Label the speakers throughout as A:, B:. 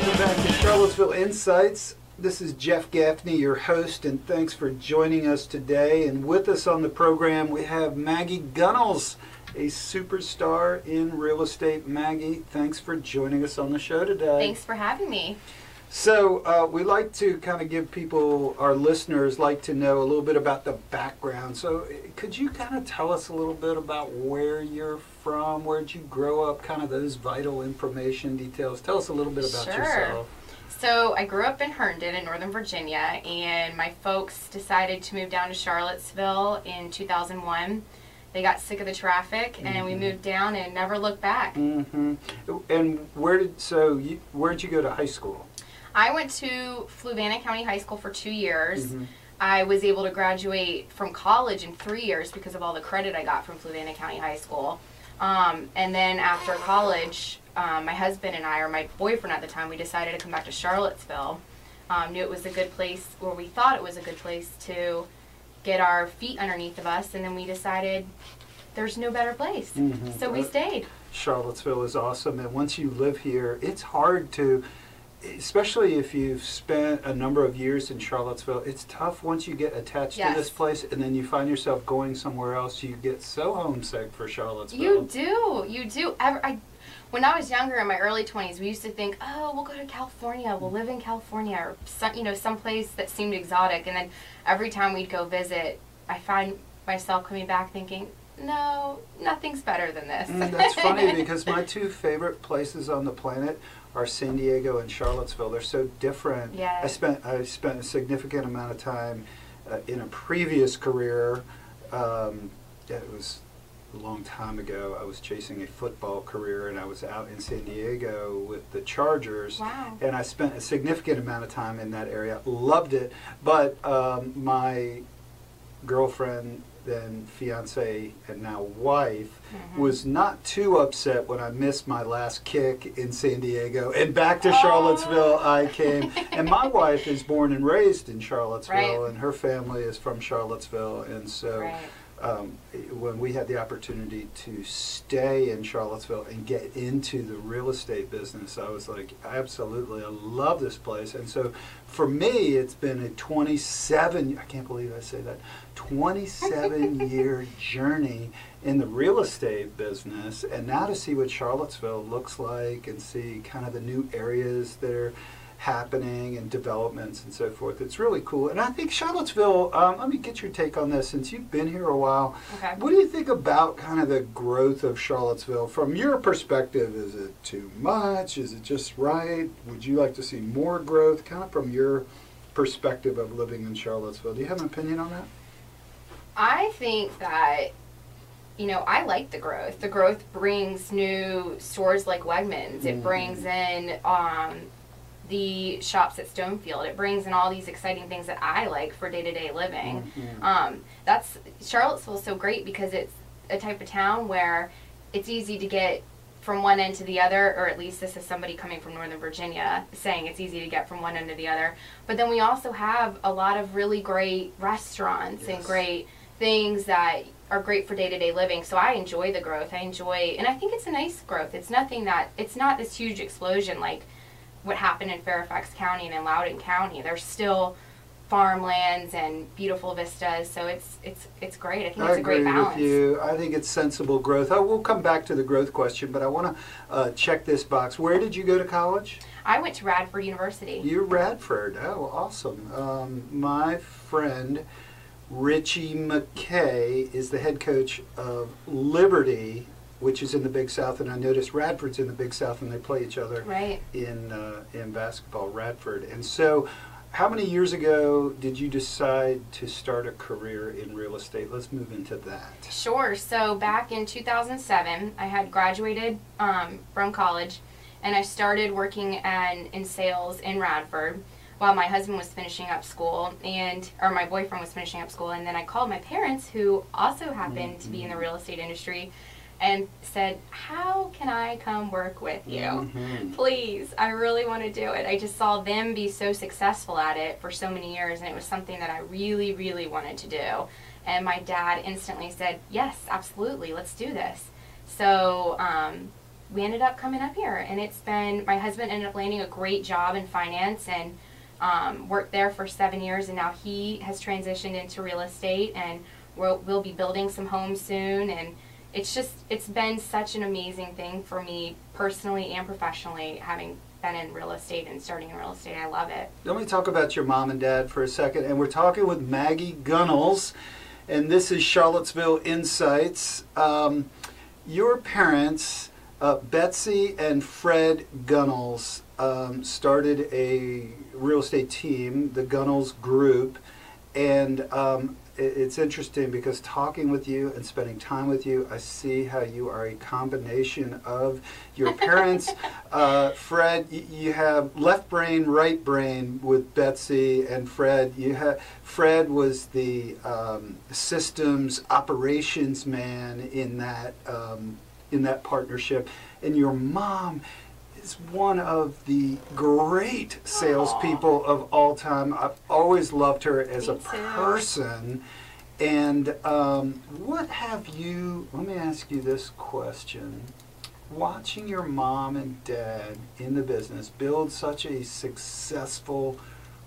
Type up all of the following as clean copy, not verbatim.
A: Welcome back to Charlottesville Insights. This is Jeff Gaffney, your host, and thanks for joining us today. And with us on the program, we have Maggie Gunnels, a superstar in real estate. Maggie, thanks for joining us on the show today.
B: Thanks for having me.
A: So we like to kind of give people, our listeners, like to know a little bit about the background. So could you kind of tell us a little bit about where you're from, where'd you grow up, kind of those vital information details? Tell us a little bit about yourself.
B: So I grew up in Herndon in Northern Virginia, and my folks decided to move down to Charlottesville in 2001. They got sick of the traffic, and we moved down and never looked back.
A: And where'd you go to high school?
B: I went to Fluvanna County High School for 2 years. I was able to graduate from college in 3 years because of all the credit I got from Fluvanna County High School. And then after college, my husband and I, or my boyfriend at the time, we decided to come back to Charlottesville. Knew it was a good place, or we thought it was a good place to get our feet underneath of us, and then we decided there's no better place. So we stayed. Charlottesville
A: is awesome, and once you live here, it's hard to, especially if you've spent a number of years in Charlottesville, it's tough once you get attached to this place and then you find yourself going somewhere else. You get so homesick for Charlottesville.
B: You do. When I was younger, in my early 20s, we used to think, oh, we'll go to California, we'll live in California, or some place that seemed exotic. And then every time we'd go visit, I find myself coming back thinking, no, nothing's better than this.
A: That's funny because my two favorite places on the planet are San Diego and Charlottesville. They're so different.
B: Yes.
A: I spent a significant amount of time in a previous career. It was a long time ago. I was chasing a football career, and I was out in San Diego with the Chargers.
B: Wow.
A: And I spent a significant amount of time in that area. Loved it. But my girlfriend, then fiance and now wife, was not too upset when I missed my last kick in San Diego, and back to Charlottesville I came. And my wife is born and raised in Charlottesville, and her family is from Charlottesville, and so when we had the opportunity to stay in Charlottesville and get into the real estate business, I was like, absolutely, I love this place. And so for me, it's been a 27, I can't believe I say that, 27-year journey in the real estate business. And now to see what Charlottesville looks like and see kind of the new areas that are happening and developments and so forth, it's really cool. And I think Charlottesville, let me get your take on this since you've been here a while.
B: Okay.
A: What do you think about kind of the growth of Charlottesville? From your perspective, is it too much? Is it just right? Would you like to see more growth? Kind of from your perspective of living in Charlottesville. Do you have an opinion on that?
B: I think that, I like the growth. The growth brings new stores like Wegmans. It brings in the shops at Stonefield. It brings in all these exciting things that I like for day-to-day living. Charlottesville's so great because it's a type of town where it's easy to get from one end to the other, or at least this is somebody coming from Northern Virginia saying it's easy to get from one end to the other. But then we also have a lot of really great restaurants and great things that are great for day-to-day living. So I enjoy the growth. And I think it's a nice growth. It's not this huge explosion like what happened in Fairfax County and in Loudoun County. There's still farmlands and beautiful vistas, so it's great. I think it's a great balance.
A: I agree with you. I think it's sensible growth. We'll come back to the growth question, but I want to check this box. Where did you go to college?
B: I went to Radford University.
A: You're Radford. Oh, awesome. My friend Richie McKay is the head coach of Liberty, which is in the Big South, and I noticed Radford's in the Big South, and they play each other in basketball, Radford. And so how many years ago did you decide to start a career in real estate? Let's move into that.
B: Sure. So back in 2007, I had graduated from college, and I started working in sales in Radford while my husband was finishing up school, or my boyfriend was finishing up school. And then I called my parents, who also happened to be in the real estate industry, and said, how can I come work with you? Please, I really want to do it. I just saw them be so successful at it for so many years, and it was something that I really, really wanted to do. And my dad instantly said, yes, absolutely, let's do this. So we ended up coming up here, and it's been, my husband ended up landing a great job in finance and worked there for 7 years, and now he has transitioned into real estate, and we'll be building some homes soon, and it's been such an amazing thing for me personally and professionally, having been in real estate and starting in real estate. I love it.
A: Let me talk about your mom and dad for a second, and we're talking with Maggie Gunnels, and this is Charlottesville Insights. Your parents, Betsy and Fred Gunnels, started a real estate team, the Gunnels Group, and it's interesting because talking with you and spending time with you, I see how you are a combination of your parents. Fred, you have left brain, right brain with Betsy, and Fred. Fred was the systems operations man in that partnership, and your mom is one of the great salespeople of all time. I've always loved her as a person. And what have you, let me ask you this question. Watching your mom and dad in the business build such a successful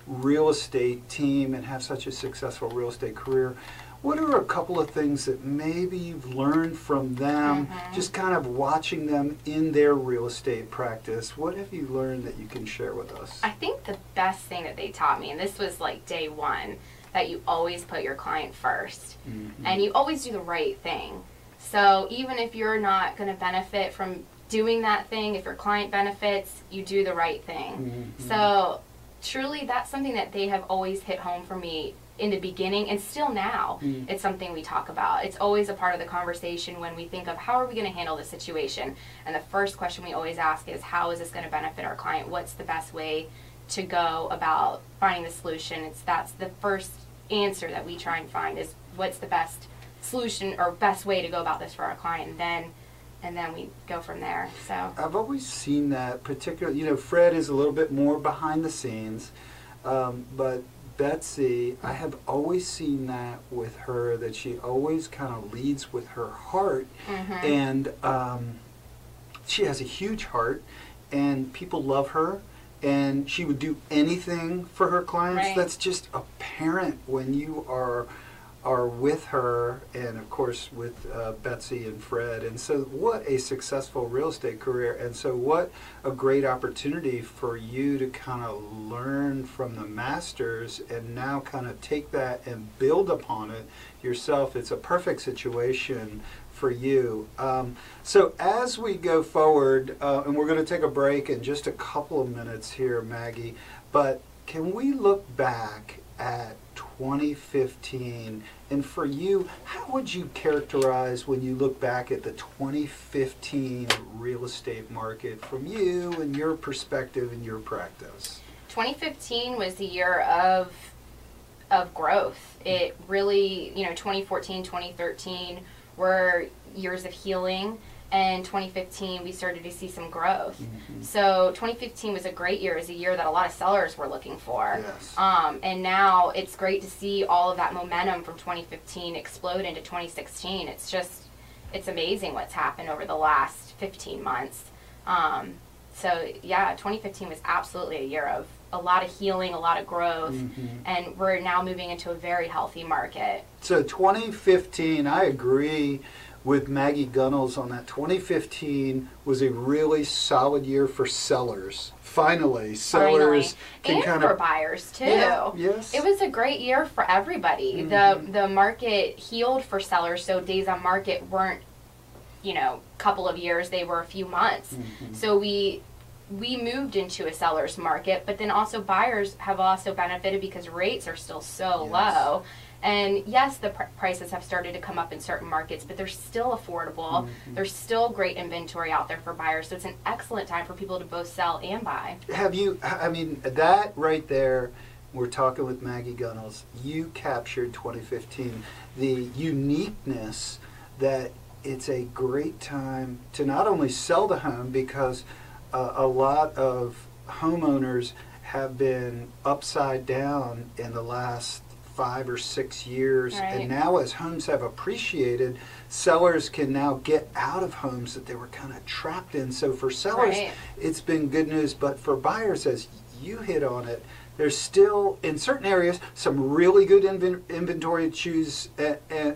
A: real estate team and have such a successful real estate career, what are a couple of things that maybe you've learned from them, just kind of watching them in their real estate practice? What have you learned that you can share with us?
B: I think the best thing that they taught me, and this was like day one, that you always put your client first, and you always do the right thing. So even if you're not going to benefit from doing that thing, if your client benefits, you do the right thing. So truly, that's something that they have always hit home for me in the beginning, and still now it's something we talk about. It's always a part of the conversation when we think of how are we going to handle this situation, and the first question we always ask is, how is this going to benefit our client? What's the best way to go about finding the solution? That's the first answer that we try and find, is what's the best solution or best way to go about this for our client, and then we go from there. So
A: I've always seen that, particularly, Fred is a little bit more behind the scenes, but Betsy, I have always seen that with her, that she always kind of leads with her heart, and she has a huge heart, and people love her, and she would do anything for her clients.
B: Right.
A: That's just apparent when you are with her, and of course with Betsy and Fred. And so what a successful real estate career, and so what a great opportunity for you to kind of learn from the masters and now kind of take that and build upon it yourself. It's a perfect situation for you. So as we go forward, and we're going to take a break in just a couple of minutes here, Maggie, but can we look back at 2015, and for you, how would you characterize when you look back at the 2015 real estate market from you and your perspective and your practice?
B: 2015 was the year of growth. It really, 2014, 2013 were years of healing, and 2015 we started to see some growth. So 2015 was a great year. It was a year that a lot of sellers were looking for.
A: Yes.
B: And now it's great to see all of that momentum from 2015 explode into 2016. It's amazing what's happened over the last 15 months. So yeah, 2015 was absolutely a year of a lot of healing, a lot of growth, and we're now moving into a very healthy market.
A: So 2015, I agree with Maggie Gunnels on that. 2015 was a really solid year for sellers. Finally, sellers can
B: and
A: kind
B: for
A: of
B: buyers too.
A: Yeah, yes.
B: It was a great year for everybody. The market healed for sellers, so days on market weren't, couple of years, they were a few months. So we moved into a seller's market, but then also buyers have also benefited because rates are still so low. And yes, the prices have started to come up in certain markets, but they're still affordable. There's still great inventory out there for buyers, so it's an excellent time for people to both sell and buy.
A: That right there, we're talking with Maggie Gunnels, you captured 2015, the uniqueness that it's a great time to not only sell the home, because a lot of homeowners have been upside down in the last 5 or 6 years.
B: Right.
A: And now as homes have appreciated, sellers can now get out of homes that they were kind of trapped in. So for sellers,
B: Right.
A: it's been good news. But for buyers, as you hit on it, there's still, in certain areas, some really good inventory to choose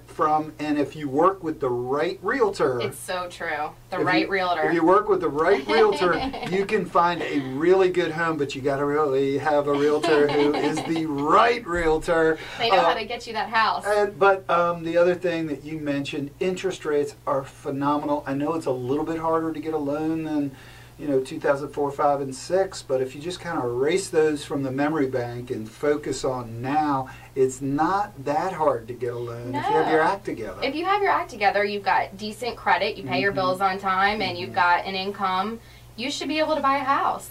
A: from. And if you work with the right realtor,
B: It's so true. The right realtor.
A: if you work with the right realtor, you can find a really good home, but you got to really have a realtor who is the right realtor.
B: They know how to get you that house.
A: But the other thing that you mentioned, interest rates are phenomenal. I know it's a little bit harder to get a loan than 2004, 5, and 6, but if you just kind of erase those from the memory bank and focus on now, it's not that hard to get a loan if you have your act together.
B: If you have your act together, you've got decent credit, you pay your bills on time, and you've got an income, you should be able to buy a house.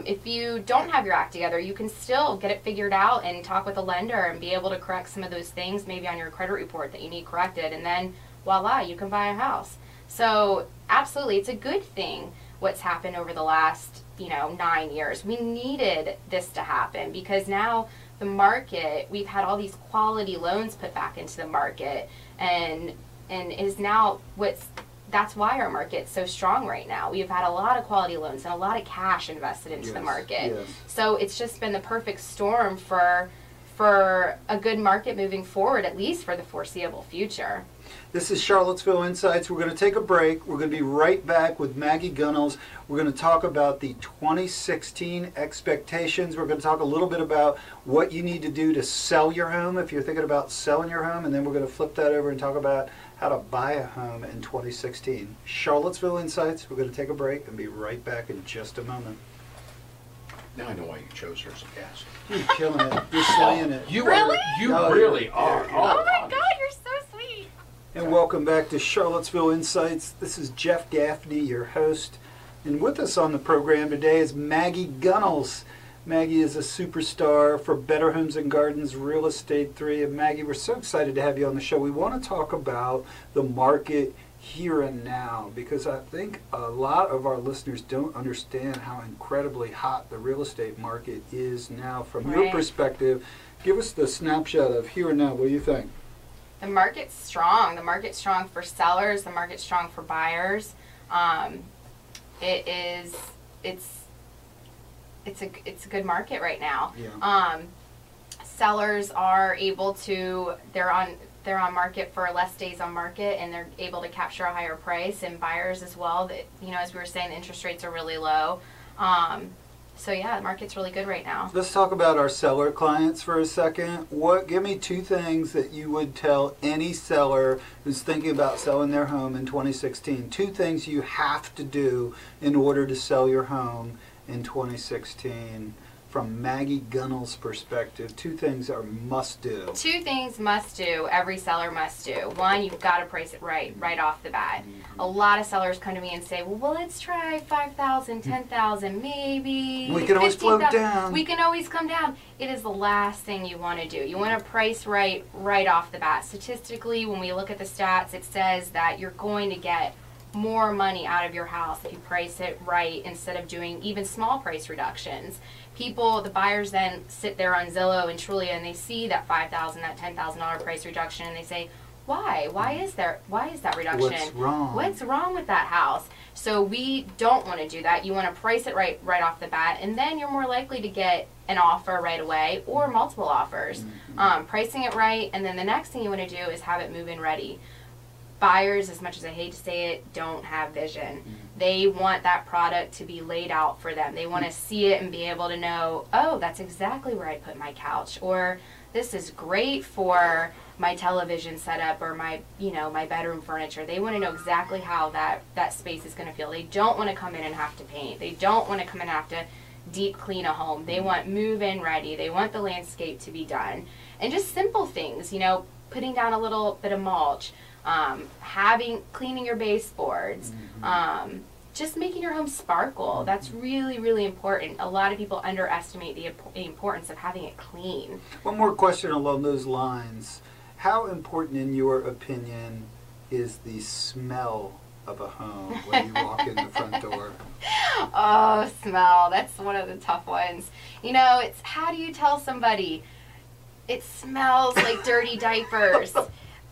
B: If you don't have your act together, you can still get it figured out and talk with a lender and be able to correct some of those things maybe on your credit report that you need corrected, and then voila, you can buy a house. So absolutely, it's a good thing what's happened over the last 9 years. We needed this to happen because now the market, we've had all these quality loans put back into the market, and is now that's why our market's so strong right now. We've had a lot of quality loans and a lot of cash invested into the market.
A: Yes.
B: So it's just been the perfect storm for a good market moving forward, at least for the foreseeable future.
A: This is Charlottesville Insights. We're going to take a break. We're going to be right back with Maggie Gunnels. We're going to talk about the 2016 expectations. We're going to talk a little bit about what you need to do to sell your home if you're thinking about selling your home, and then we're going to flip that over and talk about how to buy a home in 2016. Charlottesville Insights. We're going to take a break and be right back in just a moment.
C: Now I know why you chose her as a guest.
A: You're killing it. You're slaying it.
C: You
B: Really?
C: really are.
B: Oh my God, you're so sweet.
A: And welcome back to Charlottesville Insights. This is Jeff Gaffney, your host. And with us on the program today is Maggie Gunnels. Maggie is a superstar for Better Homes and Gardens Real Estate 3. And Maggie, we're so excited to have you on the show. We want to talk about the market here and now, because I think a lot of our listeners don't understand how incredibly hot the real estate market is now. From your perspective, give us the snapshot of here and now. What do you think?
B: The market's strong. The market's strong for sellers. The market's strong for buyers. It's a good market right now.
A: Yeah.
B: Sellers are able to, they're on market for less days on market, and they're able to capture a higher price, and buyers as well. That, as we were saying, the interest rates are really low. So yeah, the market's really good right now.
A: Let's talk about our seller clients for a second. Give me 2 things that you would tell any seller who's thinking about selling their home in 2016. 2 things you have to do in order to sell your home in 2016. From Maggie Gunnels' perspective, 2 things are must do.
B: 2 things must do, every seller must do. 1, you've got to price it right off the bat. A lot of sellers come to me and say, well, let's try 5,000, 10,000, maybe.
A: We can always float down.
B: We can always come down. It is the last thing you want to do. You want to price right off the bat. Statistically, when we look at the stats, it says that you're going to get more money out of your house if you price it right instead of doing even small price reductions. The buyers then sit there on Zillow and Trulia, and they see that $5,000, that $10,000 price reduction, and they say, why? Why is that reduction?
A: What's wrong?
B: What's wrong with that house? So we don't want to do that. You want to price it right off the bat, and then you're more likely to get an offer right away or multiple offers. Pricing it right, and then the next thing you want to do is have it move-in ready. Buyers, as much as I hate to say it, don't have vision. They want that product to be laid out for them. They want to see it and be able to know, oh, that's exactly where I put my couch, or this is great for my television setup, or my bedroom furniture. They want to know exactly how that space is going to feel. They don't want to come in and have to paint. They don't want to come in and have to deep clean a home. They want move-in ready. They want the landscape to be done. And just simple things, putting down a little bit of mulch, cleaning your baseboards, just making your home sparkle. That's really, really important. A lot of people underestimate the importance of having it clean.
A: One more question along those lines. How important, in your opinion, is the smell of a home when you walk in the front door?
B: Oh, smell. That's one of the tough ones. It's how do you tell somebody, It smells like dirty diapers.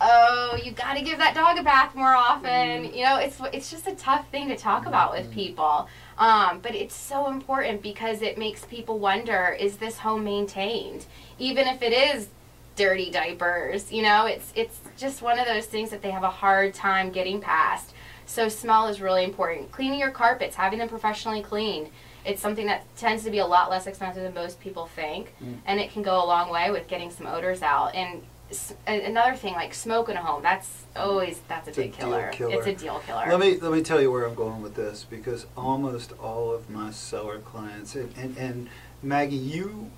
B: Oh, you got to give that dog a bath more often. You know, it's just a tough thing to talk about with people. But it's so important because it makes people wonder, is this home maintained? Even if it is dirty diapers, you know, it's just one of those things that they have a hard time getting past. So smell is really important. Cleaning your carpets, having them professionally cleaned. It's something that tends to be a lot less expensive than most people think, and it can go a long way with getting some odors out. And another thing, like smoke in a home, that's a big killer. It's a deal killer.
A: Let me tell you where I'm going with this, because almost all of my seller clients, and Maggie, you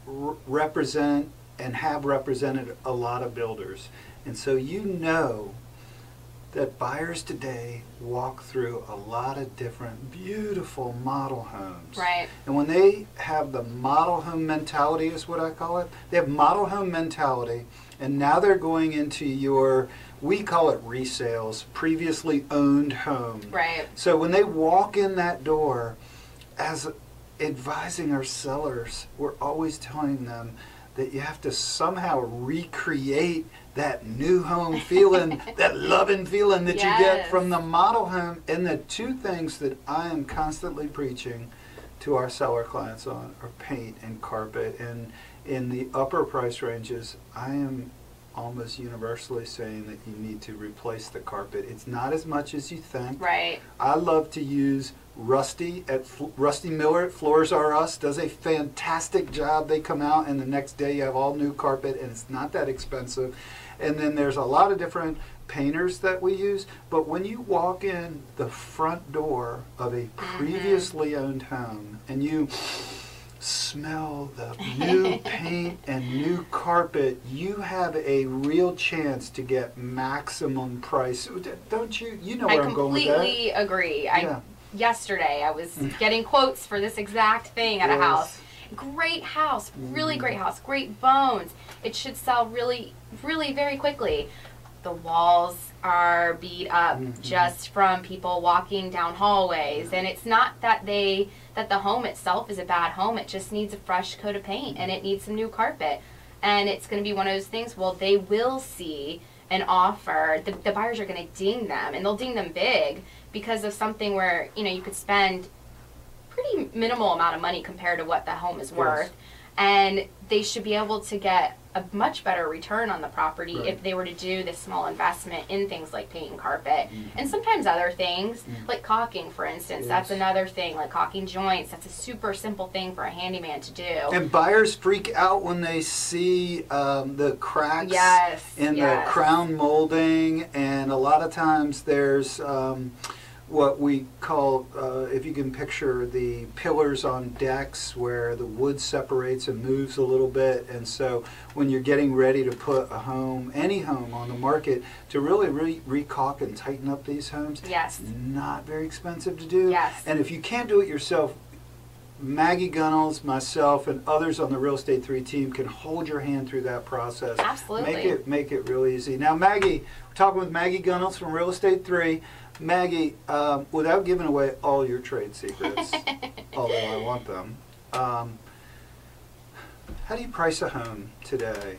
A: represent and have represented a lot of builders, and so you know that buyers today walk through a lot of different beautiful model homes.
B: Right.
A: And when they have the model home mentality, is what I call it, they have model home mentality, and now they're going into your, we call it resales, previously owned home.
B: Right.
A: So when they walk in that door, as advising our sellers, we're always telling them that you have to somehow recreate that new home feeling, that loving feeling that you get from the model home. And the two things that I am constantly preaching to our seller clients on are paint and carpet. And in the upper price ranges, I am almost universally saying that you need to replace the carpet. It's not as much as you think.
B: Right.
A: I love to use Rusty Miller at Floors R Us does a fantastic job. They come out and the next day you have all new carpet, and it's not that expensive. And then there's a lot of different painters that we use, but when you walk in the front door of a previously owned home and you smell the new paint and new carpet, you have a real chance to get maximum price. Don't you? You know where I'm going with that.
B: I completely agree. Yesterday I was getting quotes for this exact thing at a house. Great house, really great house, great bones. It should sell really, really very quickly. The walls are beat up just from people walking down hallways, and it's not that the home itself is a bad home. It just needs a fresh coat of paint and it needs some new carpet. And it's going to be one of those things, well, they will see an offer, the buyers are going to ding them, and they'll ding them big because of something where, you know, you could spend pretty minimal amount of money compared to what the home is worth, and they should be able to get a much better return on the property if they were to do this small investment in things like paint and carpet, and sometimes other things like caulking, for instance. That's another thing, like caulking joints. That's a super simple thing for a handyman to do. And
A: buyers freak out when they see the cracks in the crown molding, and a lot of times there's what we call, if you can picture the pillars on decks where the wood separates and moves a little bit. And so when you're getting ready to put a home, any home on the market, to really re-caulk and tighten up these homes, not very expensive to do. And if you can't do it yourself, Maggie Gunnels, myself, and others on the Real Estate 3 team can hold your hand through that process.
B: Absolutely.
A: Make it real easy. Now, Maggie, we're talking with Maggie Gunnels from Real Estate 3. Maggie, without giving away all your trade secrets, although I want them, how do you price a home today?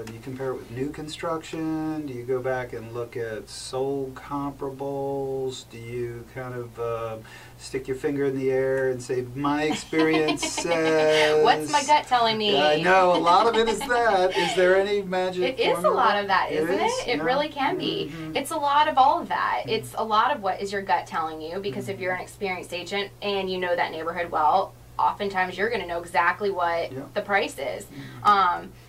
A: Do you compare it with new construction? Do you go back and look at sold comparables? Do you kind of stick your finger in the air and say, my experience says...
B: What's my gut telling me?
A: I know, a lot of it is that. Is there any magic
B: It is a lot of that, isn't it? It really can be. It's a lot of all of that. It's a lot of what is your gut telling you, because if you're an experienced agent and you know that neighborhood well, oftentimes you're going to know exactly what the price is.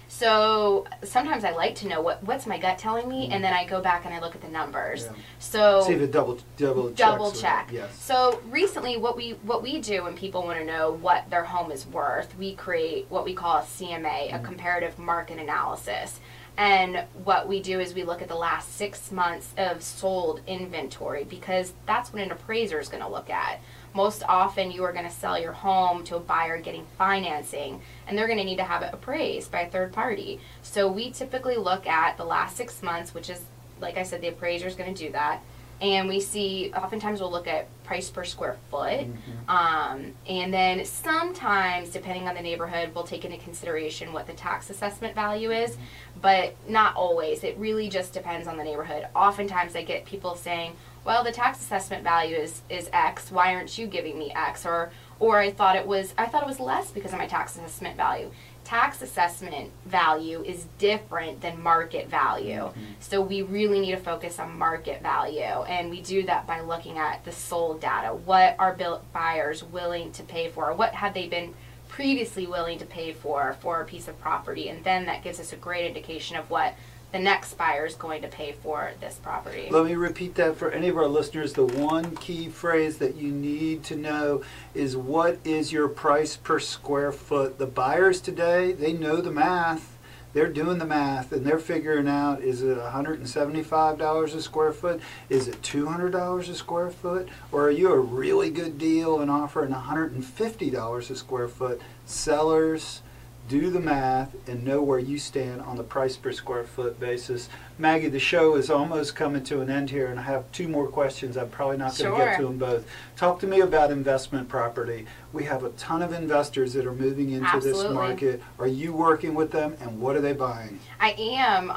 B: So sometimes I like to know what's my gut telling me, and then I go back and I look at the numbers. So
A: see if it double check.
B: So recently, what we do when people want to know what their home is worth, we create what we call a CMA, a comparative market analysis. And what we do is we look at the last 6 months of sold inventory, because that's what an appraiser is going to look at. Most often you are going to sell your home to a buyer getting financing, and they're going to need to have it appraised by a third party. So we typically look at the last 6 months, which is, like I said, the appraiser is going to do that. and we see, oftentimes we'll look at price per square foot, and then sometimes, depending on the neighborhood, we'll take into consideration what the tax assessment value is, but not always. It really just depends on the neighborhood. Oftentimes I get people saying, well, the tax assessment value is X, why aren't you giving me X? Or I thought it was less because of my tax assessment value. Tax assessment value is different than market value. So we really need to focus on market value, and we do that by looking at the sold data. What are buyers willing to pay for? What have they been previously willing to pay for a piece of property? And then that gives us a great indication of what the next buyer is going to pay for this property.
A: Let me repeat that for any of our listeners. The one key phrase that you need to know is, what is your price per square foot? The buyers today, they know the math. They're doing the math, and they're figuring out, is it $175 a square foot? Is it $200 a square foot? Or are you a really good deal and offering $150 a square foot? Sellers, do the math and know where you stand on the price per square foot basis. Maggie, the show is almost coming to an end here, and I have 2 more questions. I'm probably not going to get to them both. Talk to me about investment property. We have a ton of investors that are moving into this market. Are you working with them, and what are they buying?
B: I am.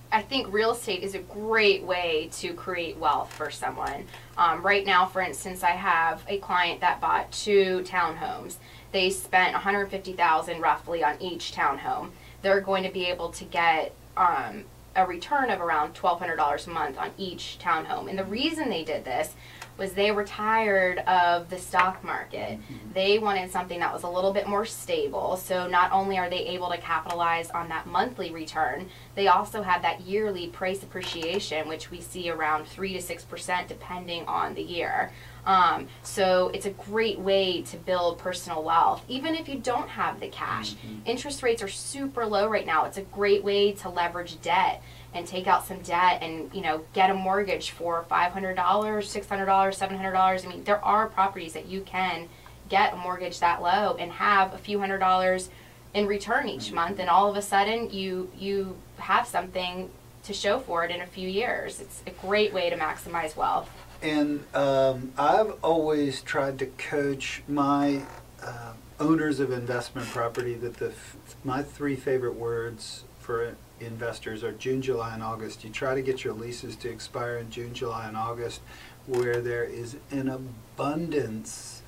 B: I think real estate is a great way to create wealth for someone. Right now, for instance, I have a client that bought 2 townhomes. They spent $150,000 roughly on each townhome. They're going to be able to get a return of around $1,200 a month on each townhome. And the reason they did this was they were tired of the stock market. They wanted something that was a little bit more stable. So not only are they able to capitalize on that monthly return, they also have that yearly price appreciation, which we see around 3 to 6% depending on the year. So it's a great way to build personal wealth, even if you don't have the cash. Interest rates are super low right now. It's a great way to leverage debt and take out some debt and, get a mortgage for $500, $600, $700. I mean, there are properties that you can get a mortgage that low and have a few $100s in return each month, and all of a sudden you have something to show for it in a few years. It's a great way to maximize wealth.
A: And I've always tried to coach my owners of investment property that my 3 favorite words for investors are June, July, and August. You try to get your leases to expire in June, July, and August, where there is an abundance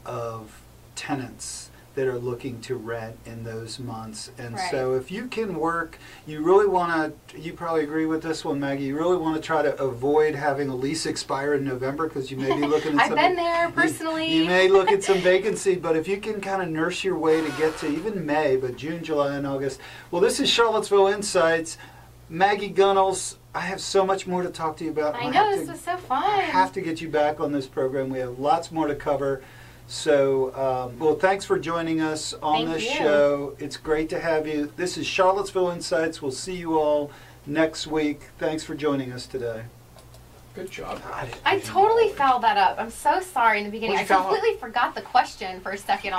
A: of tenants that are looking to rent in those months. And so if you can work, you really want to, you probably agree with this one, Maggie, you really want to try to avoid having a lease expire in November, because you may be looking at
B: I've been there personally.
A: You may look at some vacancy, but if you can kind of nurse your way to get to even May, but June, July, and August. Well, this is Charlottesville Insights. Maggie Gunnels, I have so much more to talk to you about.
B: I know, this was so fun.
A: I have to get you back on this program. We have lots more to cover. So, well, thanks for joining us on this show. It's great to have you. This is Charlottesville Insights. We'll see you all next week. Thanks for joining us today.
C: Good job.
B: I totally fouled that up. I'm so sorry in the beginning. I completely forgot the question for a second.